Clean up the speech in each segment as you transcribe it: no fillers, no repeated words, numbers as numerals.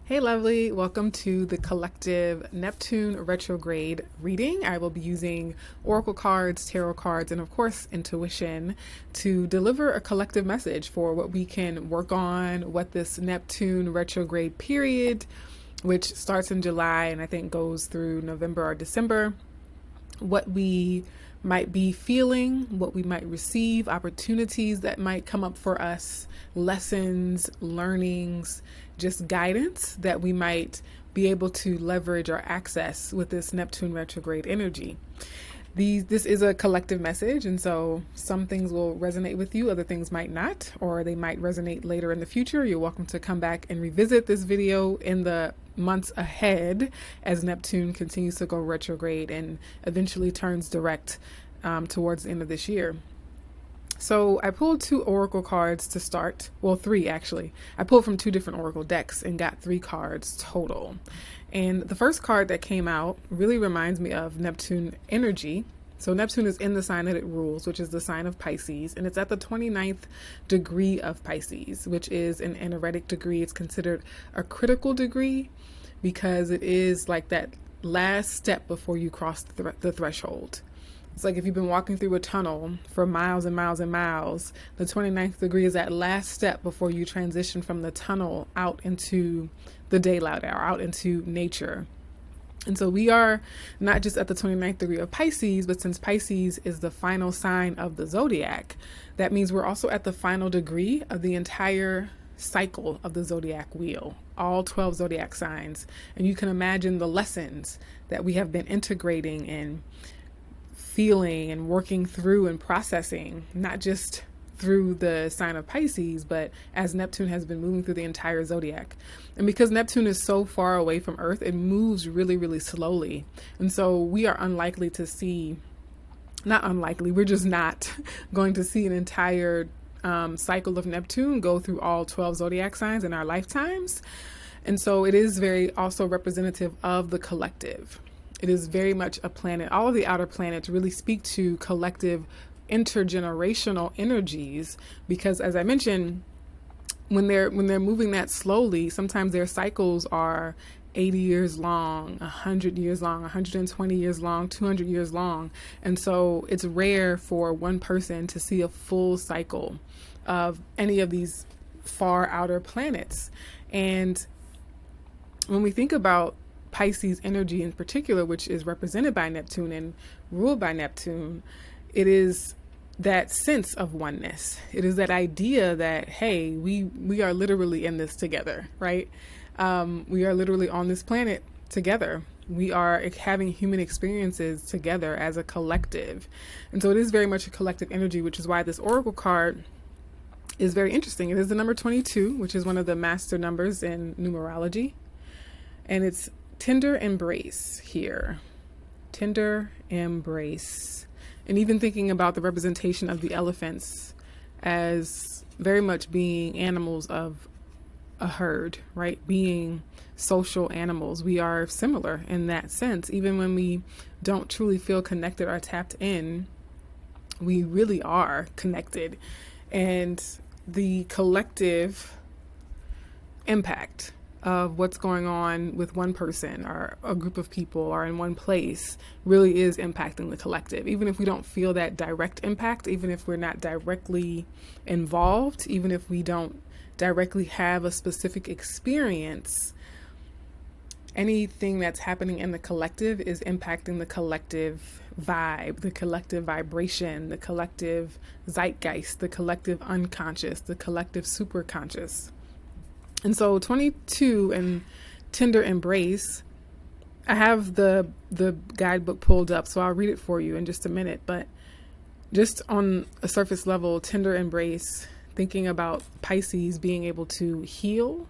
Hey lovely, welcome to the collective Neptune retrograde reading. I will be using oracle cards, tarot cards, and of course intuition to deliver a collective message for what we can work on, what this Neptune retrograde period, which starts in July and I think goes through November or December, what we might be feeling, what we might receive, opportunities that might come up for us, lessons, learnings, just guidance that we might be able to leverage or access with this Neptune retrograde energy. This is a collective message, and so some things will resonate with you, other things might not, or they might resonate later in the future. You're welcome to come back and revisit this video in the months ahead as Neptune continues to go retrograde and eventually turns direct towards the end of this year. So I pulled two oracle cards to start. Well, three actually. I pulled from two different oracle decks and got three cards total. And the first card that came out really reminds me of Neptune energy. So Neptune is in the sign that it rules, which is the sign of Pisces, and it's at the 29th degree of Pisces, which is an energetic degree. It's considered a critical degree because it is like that last step before you cross the threshold. It's like if you've been walking through a tunnel for miles and miles and miles, the 29th degree is that last step before you transition from the tunnel out into the daylight or out into nature. And so we are not just at the 29th degree of Pisces, but since Pisces is the final sign of the zodiac, that means we're also at the final degree of the entire cycle of the zodiac wheel, all 12 zodiac signs. And you can imagine the lessons that we have been integrating and feeling and working through and processing, not just through the sign of Pisces, but as Neptune has been moving through the entire zodiac. And because Neptune is so far away from Earth, it moves really, really slowly. And so we are unlikely to see, not unlikely, we're just not going to see an entire cycle of Neptune go through all 12 zodiac signs in our lifetimes. And so it is very also representative of the collective. It is very much a planet. All of the outer planets really speak to collective intergenerational energies because, as I mentioned, when they're moving that slowly, sometimes their cycles are 80 years long, 100 years long, 120 years long, 200 years long. And so it's rare for one person to see a full cycle of any of these far outer planets. And when we think about Pisces energy in particular, which is represented by Neptune and ruled by Neptune, it is that sense of oneness. It is that idea that, hey, we are literally in this together, right? We are literally on this planet together. We are having human experiences together as a collective. And so it is very much a collective energy, which is why this oracle card is very interesting. It is the number 22, which is one of the master numbers in numerology. And it's tender embrace here. Tender embrace. And even thinking about the representation of the elephants as very much being animals of a herd, right? Being social animals. We are similar in that sense. Even when we don't truly feel connected or tapped in, we really are connected. And the collective impact of what's going on with one person or a group of people or in one place really is impacting the collective. Even if we don't feel that direct impact, even if we're not directly involved, even if we don't directly have a specific experience, anything that's happening in the collective is impacting the collective vibe, the collective vibration, the collective zeitgeist, the collective unconscious, the collective superconscious. And so 22 and tender embrace, I have the guidebook pulled up, so I'll read it for you in just a minute. But just on a surface level, tender embrace, thinking about Pisces being able to heal,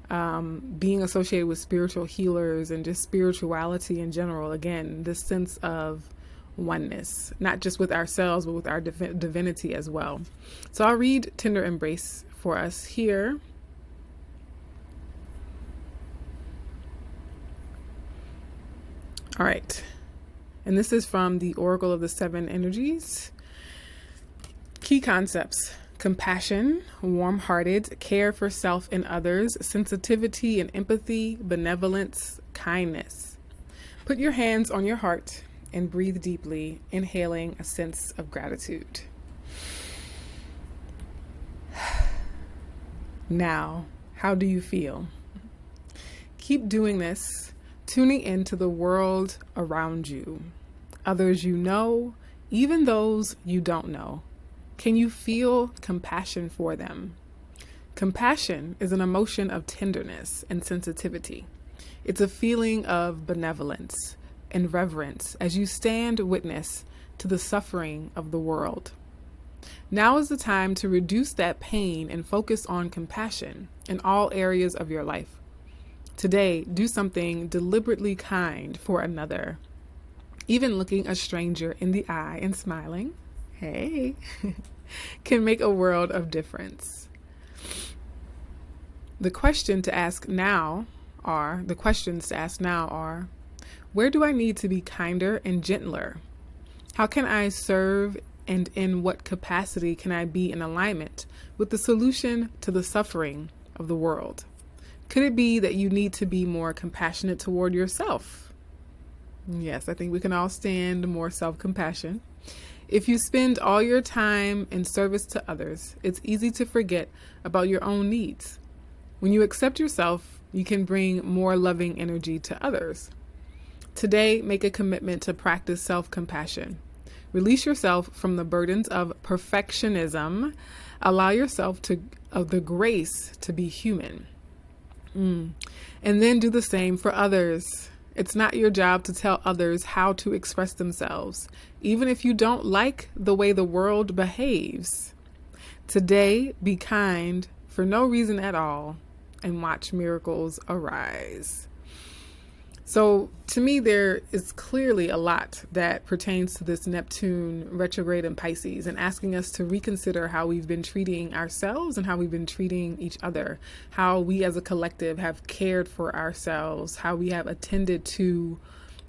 being associated with spiritual healers and just spirituality in general. Again, this sense of oneness, not just with ourselves, but with our divinity as well. So I'll read tender embrace for us here. All right. And this is from the Oracle of the Seven Energies. Key concepts. compassion, warm-hearted, care for self and others, sensitivity and empathy, benevolence, kindness. Put your hands on your heart and breathe deeply, inhaling a sense of gratitude. Now, how do you feel? Keep doing this, tuning into the world around you, others you know, even those you don't know. Can you feel compassion for them? Compassion is an emotion of tenderness and sensitivity. It's a feeling of benevolence and reverence as you stand witness to the suffering of the world. Now is the time to reduce that pain and focus on compassion in all areas of your life. Today, do something deliberately kind for another. Even looking a stranger in the eye and smiling, hey, can make a world of difference. The questions to ask now are, where do I need to be kinder and gentler? How can I serve, and in what capacity can I be in alignment with the solution to the suffering of the world? Could it be that you need to be more compassionate toward yourself? Yes, I think we can all stand more self-compassion. If you spend all your time in service to others, it's easy to forget about your own needs. When you accept yourself, you can bring more loving energy to others. Today, make a commitment to practice self-compassion. Release yourself from the burdens of perfectionism. Allow yourself the grace to be human. And then do the same for others. It's not your job to tell others how to express themselves, even if you don't like the way the world behaves. Today, be kind for no reason at all and watch miracles arise. So to me, there is clearly a lot that pertains to this Neptune retrograde in Pisces and asking us to reconsider how we've been treating ourselves and how we've been treating each other, how we as a collective have cared for ourselves, how we have attended to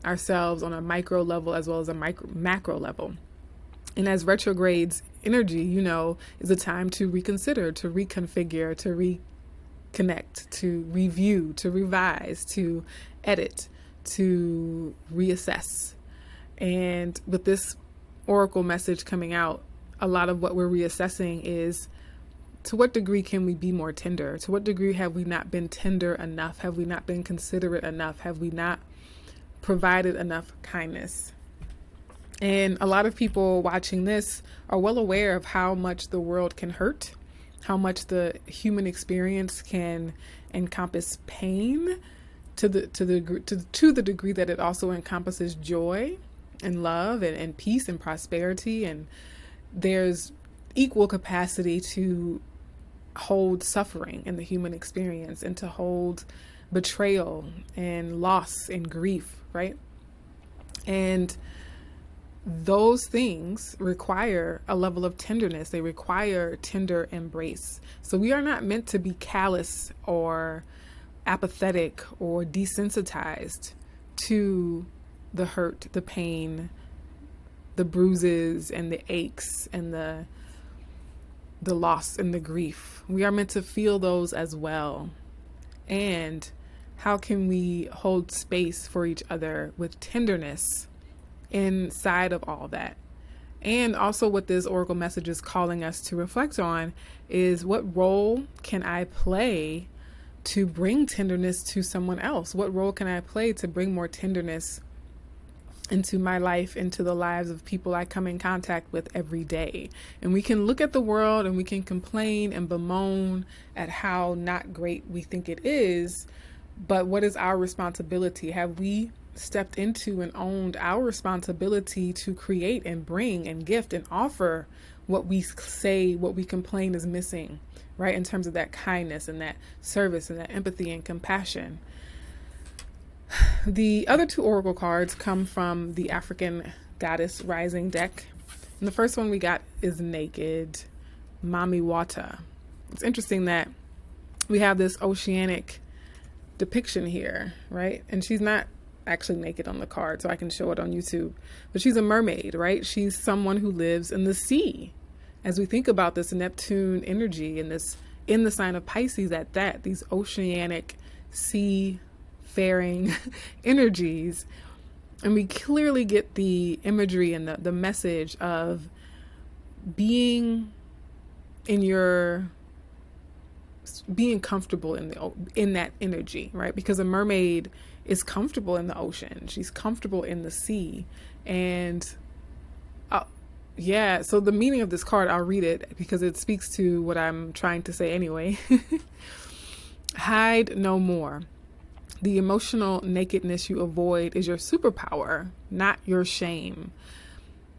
ourselves on a micro level as well as a macro level. And as retrograde's energy, is a time to reconsider, to reconfigure, to reconnect, to review, to revise, to edit, to reassess. And with this oracle message coming out, a lot of what we're reassessing is, to what degree can we be more tender? To what degree have we not been tender enough? Have we not been considerate enough? Have we not provided enough kindness? And a lot of people watching this are well aware of how much the world can hurt, how much the human experience can encompass pain, to the degree that it also encompasses joy and love and peace and prosperity. And there's equal capacity to hold suffering in the human experience and to hold betrayal and loss and grief, right? And those things require a level of tenderness. They require tender embrace. So we are not meant to be callous or apathetic or desensitized to the hurt, the pain, the bruises and the aches and the loss and the grief. We are meant to feel those as well. And how can we hold space for each other with tenderness inside of all that? And also what this oracle message is calling us to reflect on is, what role can I play to bring tenderness to someone else? What role can I play to bring more tenderness into my life, into the lives of people I come in contact with every day? And we can look at the world and we can complain and bemoan at how not great we think it is, but what is our responsibility? Have we stepped into and owned our responsibility to create and bring and gift and offer what we say, what we complain is missing, right? In terms of that kindness and that service and that empathy and compassion. The other two oracle cards come from the African Goddess Rising deck. And the first one we got is Naked, Mami Wata. It's interesting that we have this oceanic depiction here, right? And she's not actually naked on the card, so I can show it on YouTube. But she's a mermaid, right? She's someone who lives in the sea. as we think about this Neptune energy and this in the sign of Pisces at that, these oceanic, seafaring energies, and we clearly get the imagery and the message of being comfortable in that energy, right? Because a mermaid is comfortable in the ocean. She's comfortable in the sea. And yeah, so the meaning of this card, I'll read it because it speaks to what I'm trying to say anyway. Hide no more. The emotional nakedness you avoid is your superpower, not your shame.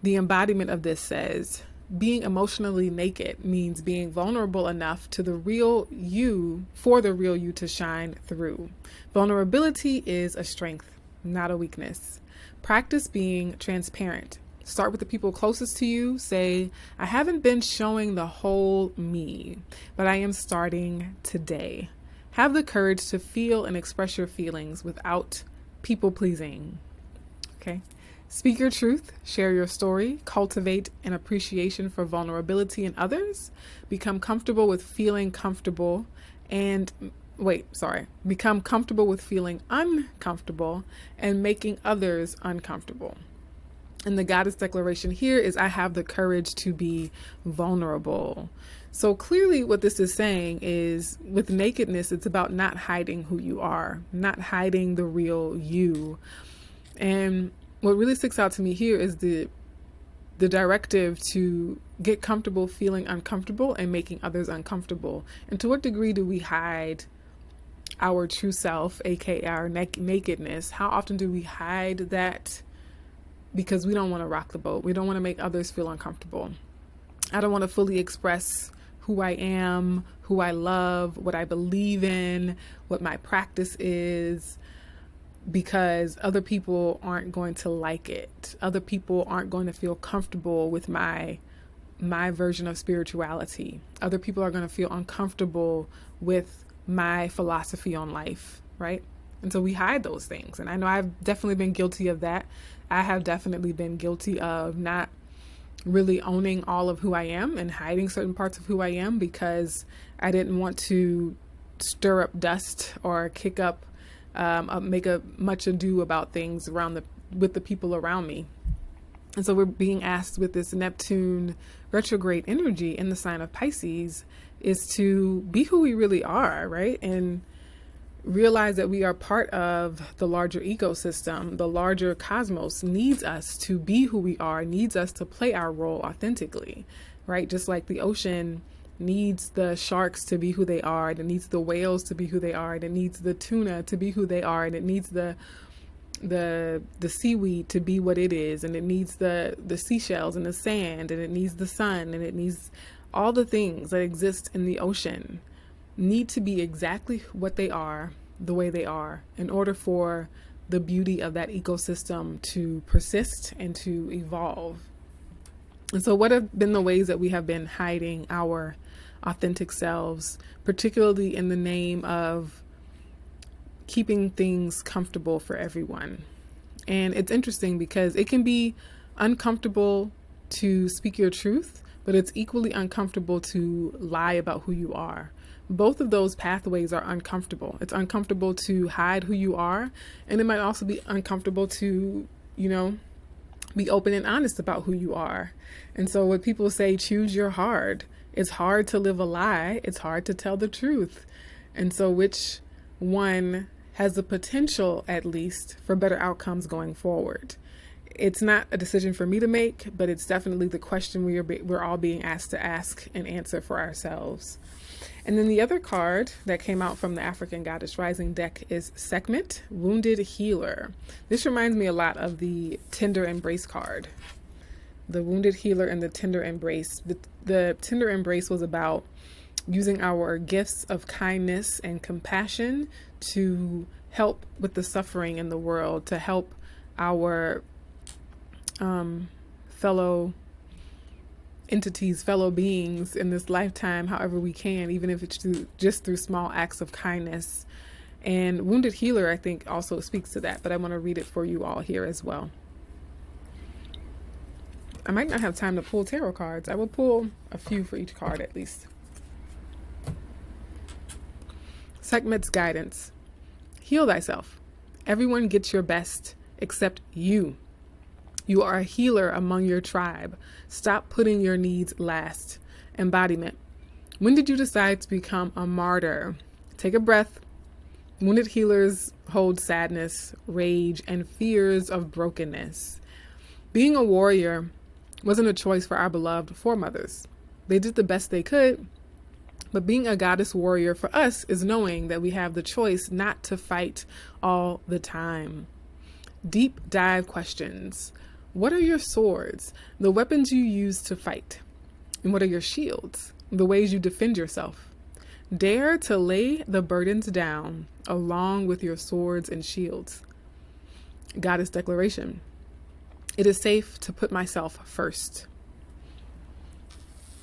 The embodiment of this says, being emotionally naked means being vulnerable enough to the real you, for the real you to shine through. Vulnerability is a strength, not a weakness. Practice being transparent. Start with the people closest to you. Say, I haven't been showing the whole me, but I am starting today. Have the courage to feel and express your feelings without people pleasing. Okay. Speak your truth, share your story, cultivate an appreciation for vulnerability in others, become comfortable with feeling comfortable become comfortable with feeling uncomfortable and making others uncomfortable. And the goddess declaration here is, I have the courage to be vulnerable. So clearly what this is saying is, with nakedness, it's about not hiding who you are, not hiding the real you. And what really sticks out to me here is the directive to get comfortable feeling uncomfortable and making others uncomfortable. And to what degree do we hide our true self, aka our nakedness? How often do we hide that because we don't want to rock the boat? We don't want to make others feel uncomfortable. I don't want to fully express who I am, who I love, what I believe in, what my practice is, because other people aren't going to like it. Other people aren't going to feel comfortable with my version of spirituality. Other people are going to feel uncomfortable with my philosophy on life, right? And so we hide those things. And I know I've definitely been guilty of that. I have definitely been guilty of not really owning all of who I am and hiding certain parts of who I am because I didn't want to stir up dust or kick up make a much ado about things with the people around me. And so we're being asked with this Neptune retrograde energy in the sign of Pisces is to be who we really are, right? And realize that we are part of the larger ecosystem. The larger cosmos needs us to be who we are, needs us to play our role authentically, right? Just like the ocean needs the sharks to be who they are, and it needs the whales to be who they are, and it needs the tuna to be who they are, and it needs the seaweed to be what it is, and it needs the seashells and the sand, and it needs the sun, and it needs all the things that exist in the ocean need to be exactly what they are, the way they are, in order for the beauty of that ecosystem to persist and to evolve. And so what have been the ways that we have been hiding our authentic selves, particularly in the name of keeping things comfortable for everyone? And it's interesting because it can be uncomfortable to speak your truth, but it's equally uncomfortable to lie about who you are. Both of those pathways are uncomfortable. It's uncomfortable to hide who you are, and it might also be uncomfortable to, be open and honest about who you are. And so when people say, choose your heart, it's hard to live a lie. It's hard to tell the truth. And so which one has the potential, at least, for better outcomes going forward? It's not a decision for me to make, but it's definitely the question we're all being asked to ask and answer for ourselves. And then the other card that came out from the African Goddess Rising deck is Sekhmet, Wounded Healer. This reminds me a lot of the Tender Embrace card. The Wounded Healer and the Tender Embrace. The Tender Embrace was about using our gifts of kindness and compassion to help with the suffering in the world, to help our fellow entities, fellow beings in this lifetime, however we can, even if it's just through small acts of kindness. And Wounded Healer, I think, also speaks to that, but I want to read it for you all here as well. I might not have time to pull tarot cards. I will pull a few for each card at least. Sekhmet's guidance. Heal thyself. Everyone gets your best except you. You are a healer among your tribe. Stop putting your needs last. Embodiment. When did you decide to become a martyr? Take a breath. Wounded healers hold sadness, rage, and fears of brokenness. Being a warrior wasn't a choice for our beloved foremothers. They did the best they could, but being a goddess warrior for us is knowing that we have the choice not to fight all the time. Deep dive questions. What are your swords, the weapons you use to fight? And what are your shields, the ways you defend yourself? Dare to lay the burdens down along with your swords and shields. Goddess declaration. It is safe to put myself first.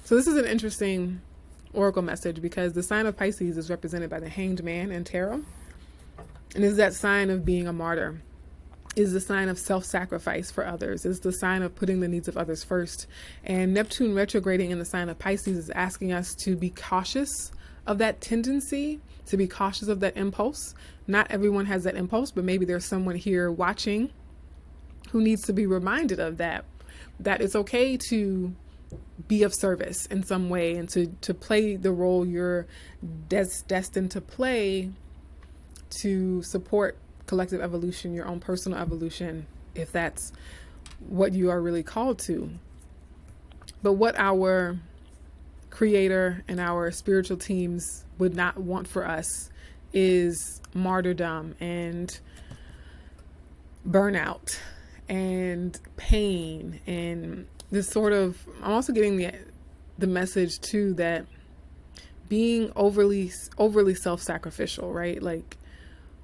So this is an interesting oracle message because the sign of Pisces is represented by the Hanged Man in tarot. And is that sign of being a martyr. Is the sign of self-sacrifice for others. Is the sign of putting the needs of others first. And Neptune retrograding in the sign of Pisces is asking us to be cautious of that tendency, to be cautious of that impulse. Not everyone has that impulse, but maybe there's someone here watching who needs to be reminded of that it's okay to be of service in some way and to play the role you're destined to play to support collective evolution, your own personal evolution, if that's what you are really called to. But what our creator and our spiritual teams would not want for us is martyrdom and burnout and pain and this sort of, I'm also getting the message too that being overly self-sacrificial, right? Like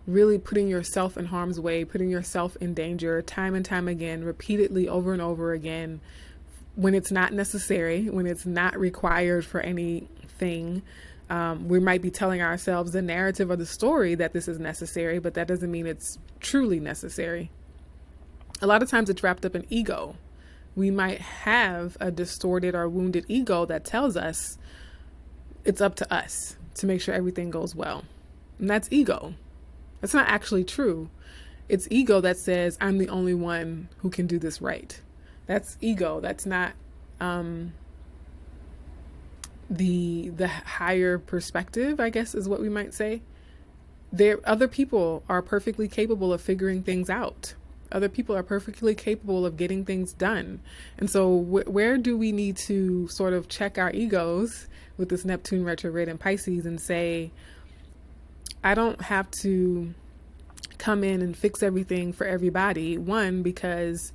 really putting yourself in harm's way, putting yourself in danger time and time again, repeatedly over and over again, when it's not necessary, when it's not required for anything. We might be telling ourselves the narrative or the story that this is necessary, but that doesn't mean it's truly necessary. A lot of times it's wrapped up in ego. We might have a distorted or wounded ego that tells us it's up to us to make sure everything goes well. And that's ego. That's not actually true. It's ego that says, I'm the only one who can do this right. That's ego. That's not the higher perspective, I guess is what we might say. Other people are perfectly capable of figuring things out. Other people are perfectly capable of getting things done. And so where do we need to sort of check our egos with this Neptune retrograde in Pisces and say, I don't have to come in and fix everything for everybody. One, because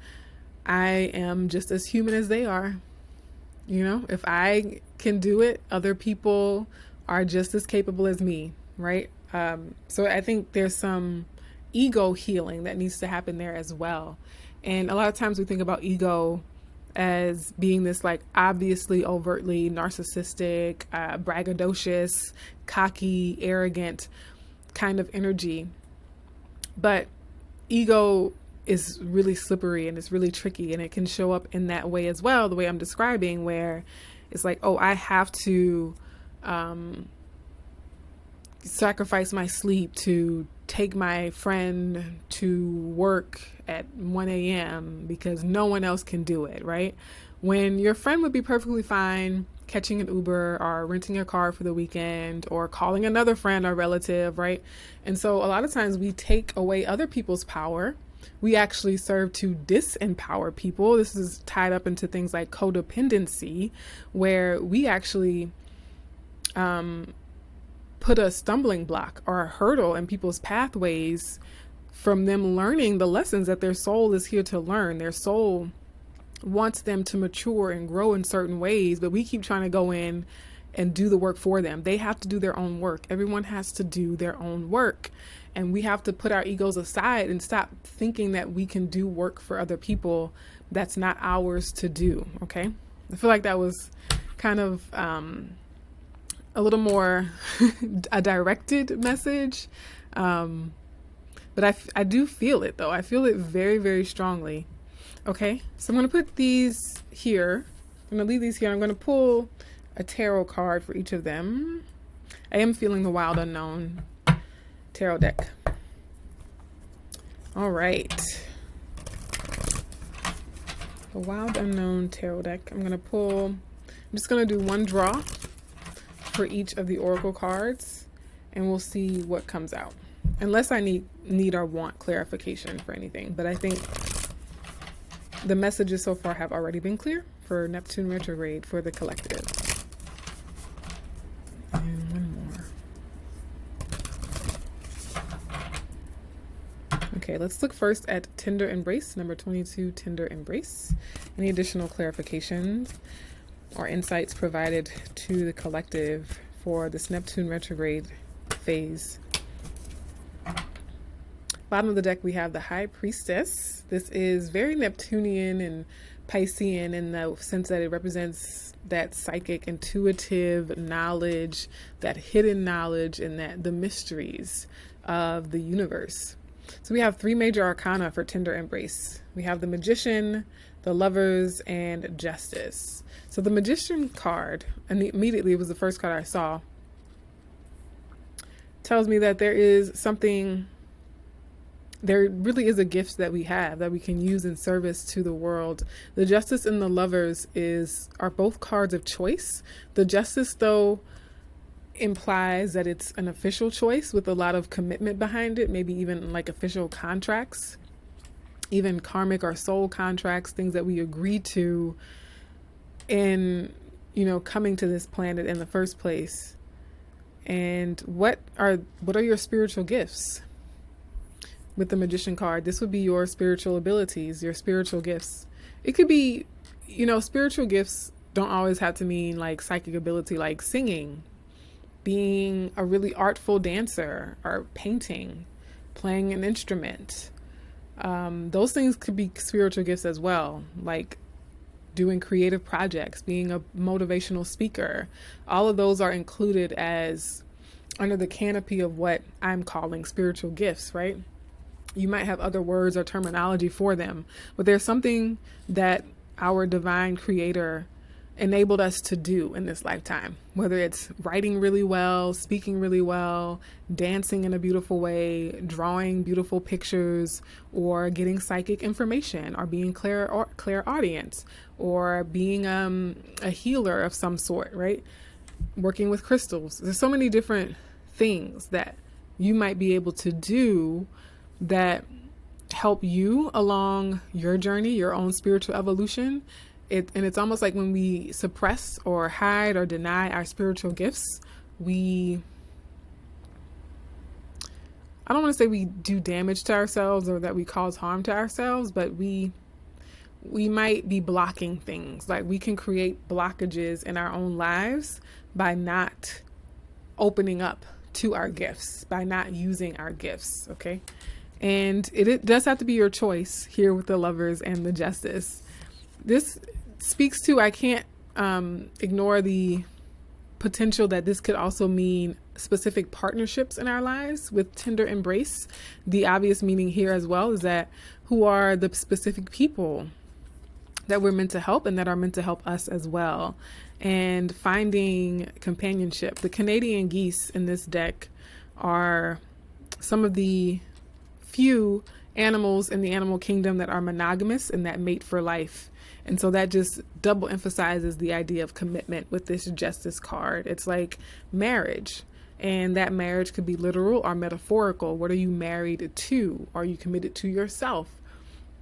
I am just as human as they are. You know, if I can do it, other people are just as capable as me, right? So I think there's some ego healing that needs to happen there as well. And a lot of times we think about ego as being this like obviously overtly narcissistic, braggadocious, cocky, arrogant kind of energy. But ego is really slippery and it's really tricky, and it can show up in that way as well, the way I'm describing, where it's like, oh, I have to sacrifice my sleep to take my friend to work at 1 a.m. because no one else can do it, right? When your friend would be perfectly fine catching an Uber or renting a car for the weekend or calling another friend or relative, right? And so a lot of times we take away other people's power. We actually serve to disempower people. This is tied up into things like codependency, where we actually put a stumbling block or a hurdle in people's pathways from them learning the lessons that their soul is here to learn. Their soul wants them to mature and grow in certain ways, but we keep trying to go in and do the work for them. They have to do their own work. Everyone has to do their own work. And we have to put our egos aside and stop thinking that we can do work for other people that's not ours to do, okay? I feel like that was kind of a little more a directed message. But I do feel it, though. I feel it very, very strongly. Okay, so I'm going to put these here. I'm going to leave these here. I'm going to pull a tarot card for each of them. I am feeling the Wild Unknown tarot deck. All right. The Wild Unknown tarot deck. I'm just going to do one draw for each of the oracle cards, and we'll see what comes out. Unless I need or want clarification for anything, but I think the messages so far have already been clear for Neptune retrograde for the collective. And one more. Okay, let's look first at Tender Embrace, number 22, Tender Embrace. Any additional clarifications or insights provided to the collective for this Neptune retrograde phase? Bottom of the deck, we have the High Priestess. This is very Neptunian and Piscean in the sense that it represents that psychic, intuitive knowledge, that hidden knowledge, and that the mysteries of the universe. So we have 3 major arcana for Tender Embrace. We have the Magician, the Lovers, and Justice. So the Magician card, and immediately it was the first card I saw, tells me that there really is a gift that we have that we can use in service to the world. The Justice and the Lovers are both cards of choice. The Justice, though, implies that it's an official choice with a lot of commitment behind it, maybe even like official contracts, even karmic or soul contracts, things that we agree to in, coming to this planet in the first place. And what are your spiritual gifts? With the Magician card, this would be your spiritual abilities, your spiritual gifts. It could be, spiritual gifts don't always have to mean like psychic ability, like singing, being a really artful dancer, or painting, playing an instrument. Those things could be spiritual gifts as well, like doing creative projects, being a motivational speaker. All of those are included as under the canopy of what I'm calling spiritual gifts, right? You might have other words or terminology for them, but there's something that our divine creator enabled us to do in this lifetime, whether it's writing really well, speaking really well, dancing in a beautiful way, drawing beautiful pictures, or getting psychic information, or being clairaudience, or being a healer of some sort, right? Working with crystals. There's so many different things that you might be able to do that help you along your journey, your own spiritual evolution. And it's almost like when we suppress or hide or deny our spiritual gifts, I don't want to say we do damage to ourselves or that we cause harm to ourselves, but we might be blocking things. Like we can create blockages in our own lives by not opening up to our gifts, by not using our gifts, okay? And it does have to be your choice here with the Lovers and the Justice. This speaks to, I can't ignore the potential that this could also mean specific partnerships in our lives with Tender Embrace. The obvious meaning here as well is that who are the specific people that we're meant to help and that are meant to help us as well. And finding companionship. The Canadian geese in this deck are some of the few animals in the animal kingdom that are monogamous and that mate for life. And so that just double emphasizes the idea of commitment with this Justice card. It's like marriage, and that marriage could be literal or metaphorical. What are you married to? Are you committed to yourself?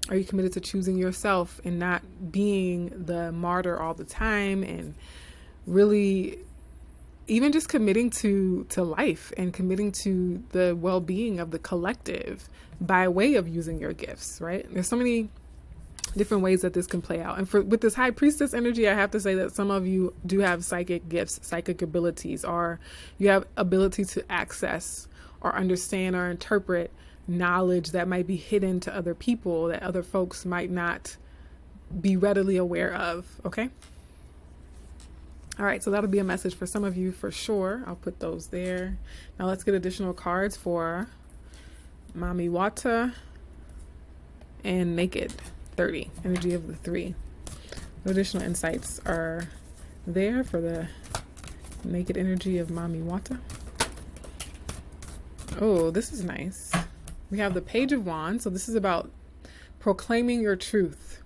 Are you committed to choosing yourself and not being the martyr all the time, and really even just committing to life and committing to the well-being of the collective by way of using your gifts, right? There's so many different ways that this can play out. And with this High Priestess energy, I have to say that some of you do have psychic gifts, psychic abilities, or you have ability to access or understand or interpret knowledge that might be hidden to other people that other folks might not be readily aware of, okay? All right, so that'll be a message for some of you for sure. I'll put those there. Now let's get additional cards for Mami Wata and Naked. 30, energy of the 3. What additional insights are there for the naked energy of Mami Wata? Oh, this is nice. We have the Page of Wands. So this is about proclaiming your truth.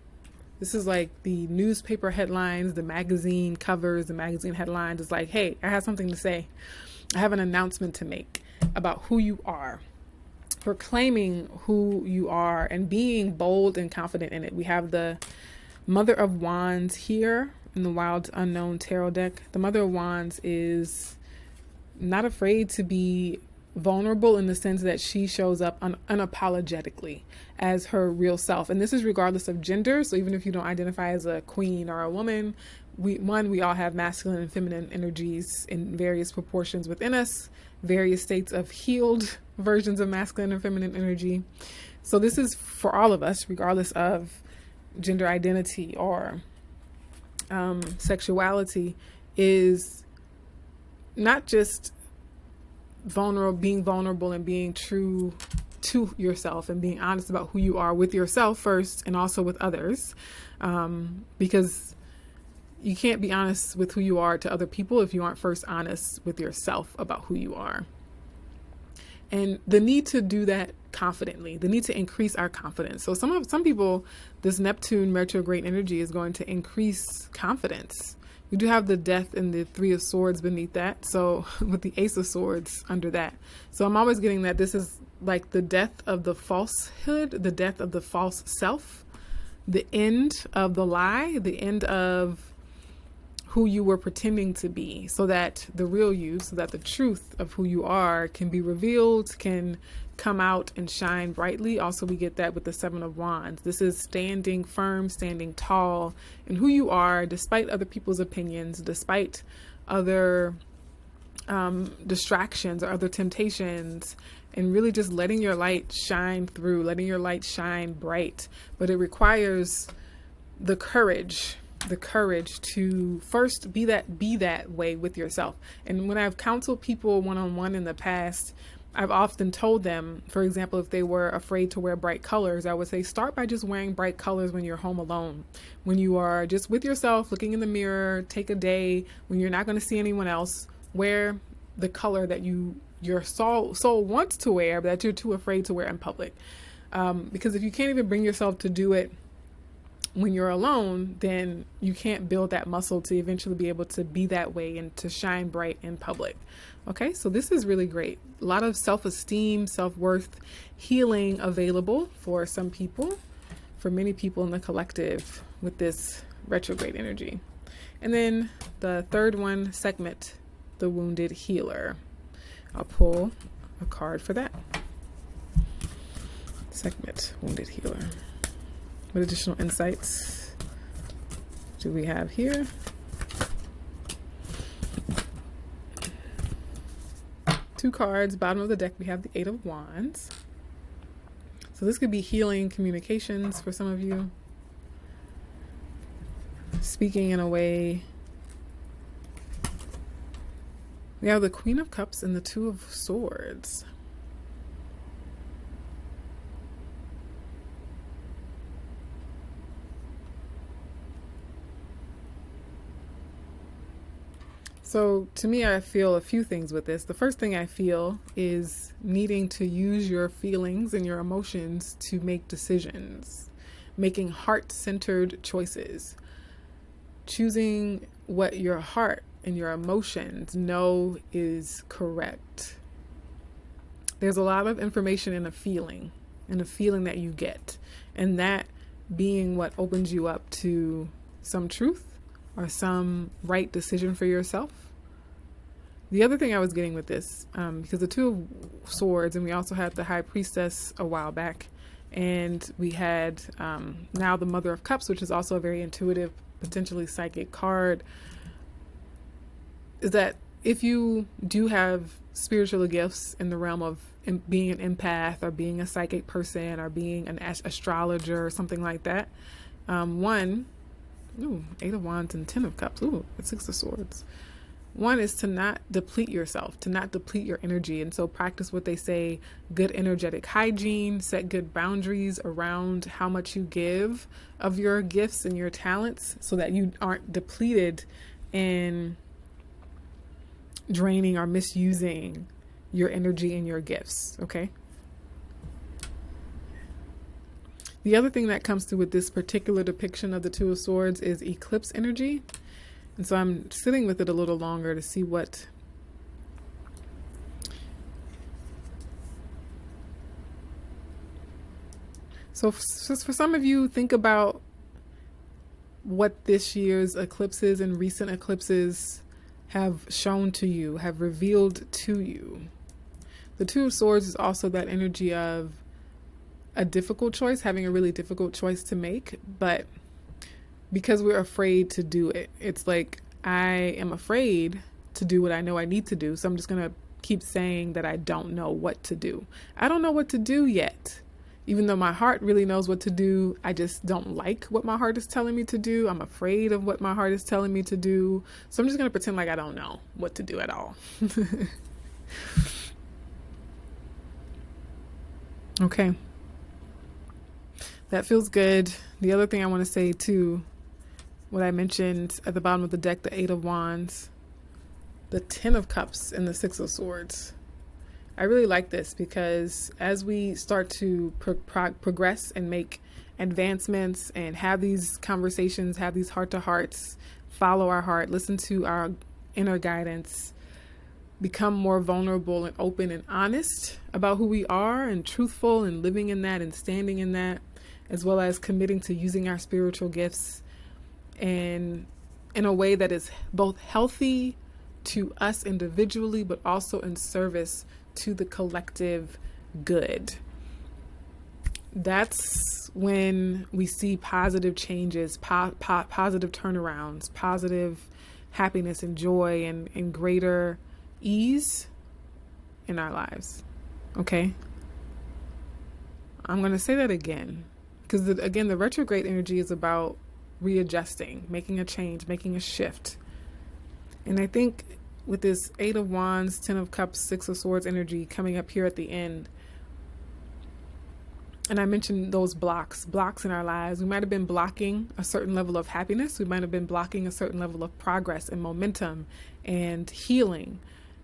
This is like the newspaper headlines, the magazine covers, the magazine headlines. It's like, hey, I have something to say. I have an announcement to make about who you are. Proclaiming who you are and being bold and confident in it. We have the Mother of Wands here in the Wild Unknown Tarot deck. The Mother of Wands is not afraid to be vulnerable in the sense that she shows up unapologetically as her real self. And this is regardless of gender. So even if you don't identify as a queen or a woman, we all have masculine and feminine energies in various proportions within us, various states of healed versions of masculine and feminine energy. So this is for all of us, regardless of gender identity or sexuality, is not just being vulnerable and being true to yourself and being honest about who you are with yourself first and also with others, because you can't be honest with who you are to other people if you aren't first honest with yourself about who you are. And the need to do that confidently, the need to increase our confidence. So some people, this Neptune retrograde energy is going to increase confidence. We do have the Death and the 3 of Swords beneath that. So with the Ace of Swords under that. So I'm always getting that this is like the death of the falsehood, the death of the false self, the end of the lie, the end of who you were pretending to be, so that the real you, so that the truth of who you are can be revealed, can come out and shine brightly. Also, we get that with the 7 of Wands. This is standing firm, standing tall in who you are, despite other people's opinions, despite other distractions or other temptations, and really just letting your light shine through, letting your light shine bright. But it requires the courage to first be that way with yourself. And when I've counseled people one-on-one in the past, I've often told them, for example, if they were afraid to wear bright colors, I would say start by just wearing bright colors when you're home alone, when you are just with yourself, looking in the mirror. Take a day when you're not going to see anyone else, wear the color that your soul wants to wear, but that you're too afraid to wear in public. Because if you can't even bring yourself to do it when you're alone, then you can't build that muscle to eventually be able to be that way and to shine bright in public. Okay, so this is really great. A lot of self-esteem, self-worth, healing available for some people, for many people in the collective with this retrograde energy. And then the third one, Segment, the Wounded Healer. I'll pull a card for that. Segment, Wounded Healer. What additional insights do we have here? Two cards, bottom of the deck, we have the 8 of Wands. So this could be healing communications for some of you. Speaking in a way. We have the Queen of Cups and the 2 of Swords. So to me, I feel a few things with this. The first thing I feel is needing to use your feelings and your emotions to make decisions, making heart-centered choices, choosing what your heart and your emotions know is correct. There's a lot of information in a feeling that you get, and that being what opens you up to some truth or some right decision for yourself. The other thing I was getting with this, because the 2 of Swords, and we also had the High Priestess a while back, and we had now the Mother of Cups, which is also a very intuitive, potentially psychic card, is that if you do have spiritual gifts in the realm of being an empath or being a psychic person or being an astrologer or something like that, 8 of Wands and 10 of Cups. Ooh, 6 of Swords. One is to not deplete yourself, to not deplete your energy. And so practice what they say, good energetic hygiene, set good boundaries around how much you give of your gifts and your talents so that you aren't depleted and draining or misusing your energy and your gifts, okay? The other thing that comes through with this particular depiction of the Two of Swords is eclipse energy. And so I'm sitting with it a little longer to see what so for some of you, think about what this year's eclipses and recent eclipses have shown to you, have revealed to you. The Two of Swords is also that energy of a difficult choice, having a really difficult choice to make, but because we're afraid to do it. It's like, I am afraid to do what I know I need to do. So I'm just going to keep saying that I don't know what to do. I don't know what to do yet. Even though my heart really knows what to do, I just don't like what my heart is telling me to do. I'm afraid of what my heart is telling me to do. So I'm just going to pretend like I don't know what to do at all. Okay. That feels good. The other thing I want to say too, what I mentioned at the bottom of the deck, the Eight of Wands, the Ten of Cups, and the Six of Swords. I really like this because as we start to progress and make advancements and have these conversations, have these heart-to-hearts, follow our heart, listen to our inner guidance, become more vulnerable and open and honest about who we are and truthful and living in that and standing in that, as well as committing to using our spiritual gifts and in a way that is both healthy to us individually, but also in service to the collective good. That's when we see positive changes, positive turnarounds, positive happiness and joy and greater ease in our lives. Okay? I'm going to say that again, because again, the retrograde energy is about readjusting, making a change, making a shift. And I think with this Eight of Wands, Ten of Cups, Six of Swords energy coming up here at the end, and I mentioned those blocks in our lives. We might have been blocking a certain level of happiness. We might have been blocking a certain level of progress and momentum and healing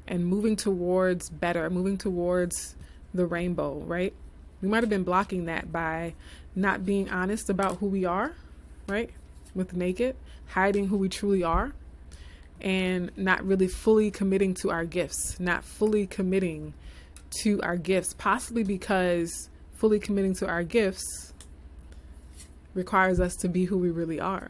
and moving towards better, moving towards the rainbow, right? We might have been blocking that by not being honest about who we are, right? With naked, hiding who we truly are, and not really fully committing to our gifts, not fully committing to our gifts, possibly because fully committing to our gifts requires us to be who we really are.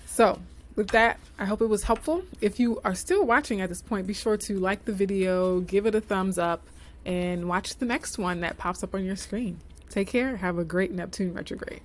So with that, I hope it was helpful. If you are still watching at this point, be sure to like the video, give it a thumbs up, and watch the next one that pops up on your screen. Take care. Have a great Neptune retrograde.